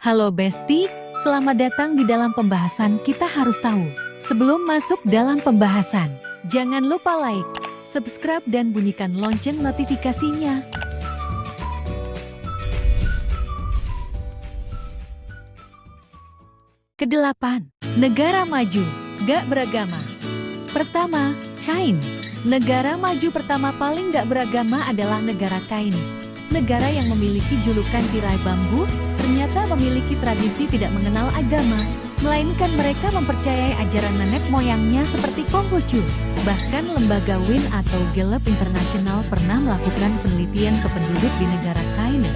Halo Besti, selamat datang di dalam pembahasan Kita Harus Tahu. Sebelum masuk dalam pembahasan, jangan lupa like, subscribe dan bunyikan lonceng notifikasinya. Kedelapan, negara maju, gak beragama. Pertama, China. Negara maju pertama paling gak beragama adalah negara China. Negara yang memiliki julukan tirai bambu, ternyata memiliki tradisi tidak mengenal agama, melainkan mereka mempercayai ajaran nenek moyangnya seperti Konghucu. Bahkan lembaga WIN atau Gallup International pernah melakukan penelitian ke penduduk di negara China.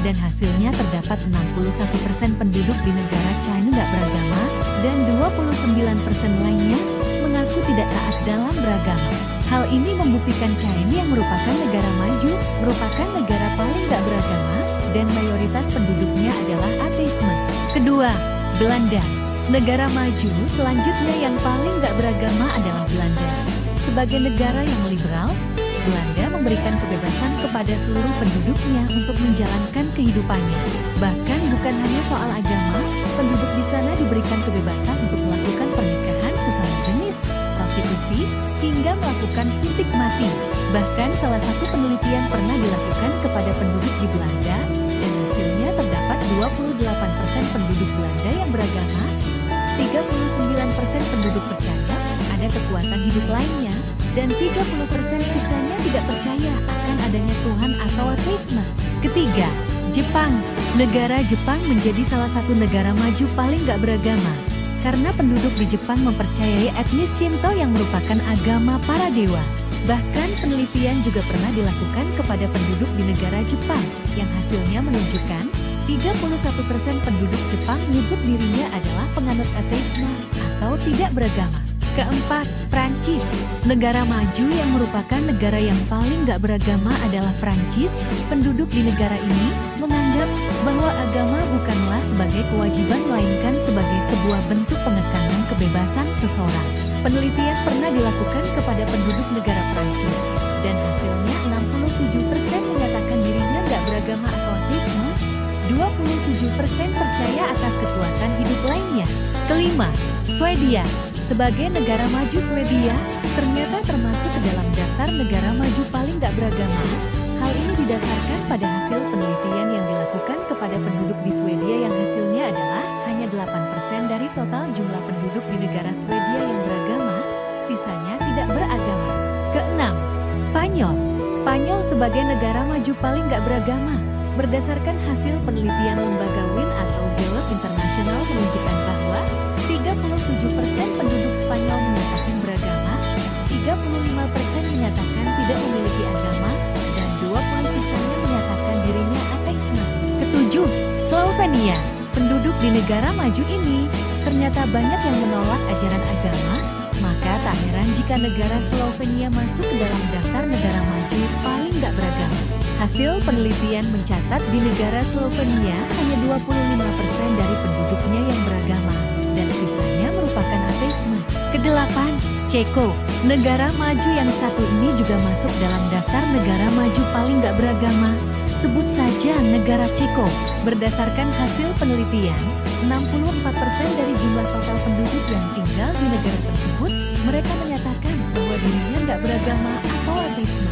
Dan hasilnya terdapat 61% penduduk di negara China nggak beragama, dan 29% lainnya mengaku tidak taat dalam beragama. Hal ini membuktikan China yang merupakan negara maju, merupakan negara paling nggak beragama, dan mayoritas penduduknya adalah ateisme. Kedua, Belanda. Negara maju selanjutnya yang paling nggak beragama adalah Belanda. Sebagai negara yang liberal, Belanda memberikan kebebasan kepada seluruh penduduknya untuk menjalankan kehidupannya. Bahkan bukan hanya soal agama, penduduk di sana diberikan kebebasan untuk melakukan pernikahan sesama jenis, prostitusi, hingga melakukan suntik mati. Bahkan salah satu penelitian pernah dilakukan kepada penduduk di Belanda, dan hasilnya terdapat 28% penduduk Belanda yang beragama, 39% penduduk percaya ada kekuatan hidup lainnya, dan 30% sisanya tidak percaya akan adanya Tuhan atau ateisme. Ketiga, Jepang. Negara Jepang menjadi salah satu negara maju paling gak beragama, karena penduduk di Jepang mempercayai etnis Shinto yang merupakan agama para dewa. Bahkan penelitian juga pernah dilakukan kepada penduduk di negara Jepang, yang hasilnya menunjukkan 31% penduduk Jepang menyebut dirinya adalah penganut ateisme atau tidak beragama. Keempat, Prancis. Negara maju yang merupakan negara yang paling gak beragama adalah Prancis. Penduduk di negara ini menganggap bahwa agama bukanlah sebagai kewajiban melainkan sebagai sebuah bentuk pengekanan kebebasan seseorang. Penelitian pernah dilakukan kepada penduduk negara Prancis, dan hasilnya 67% menyatakan dirinya gak beragama atau ateisme, 27% percaya atas kekuatan hidup lainnya. Kelima, Swedia. Sebagai negara maju, Swedia ternyata termasuk ke dalam daftar negara maju paling gak beragama. Hal ini didasarkan pada hasil penelitian yang dilakukan kepada penduduk di Swedia yang hasilnya adalah hanya 8% dari total jumlah penduduk di negara Swedia yang beragama, sisanya tidak beragama. Keenam, Spanyol. Spanyol sebagai negara maju paling gak beragama. Berdasarkan hasil penelitian lembaga WIN atau Gallup International menunjukkan bahwa 37% penduduk Spanyol menyatakan beragama, 35% menyatakan tidak memiliki agama, dan 20% menyatakan dirinya ateisme. Ketujuh, Slovenia. Penduduk di negara maju ini ternyata banyak yang menolak ajaran agama, maka tak heran jika negara Slovenia masuk ke dalam daftar negara maju paling gak beragama. Hasil penelitian mencatat di negara Slovenia hanya 25% dari penduduknya yang beragama, dan sisanya merupakan ateisme. Kedelapan, Ceko. Negara maju yang satu ini juga masuk dalam daftar negara maju paling gak beragama. Sebut saja negara Ceko. Berdasarkan hasil penelitian, 64% dari jumlah total penduduk yang tinggal di negara tersebut, mereka menyatakan bahwa dirinya gak beragama atau ateisme.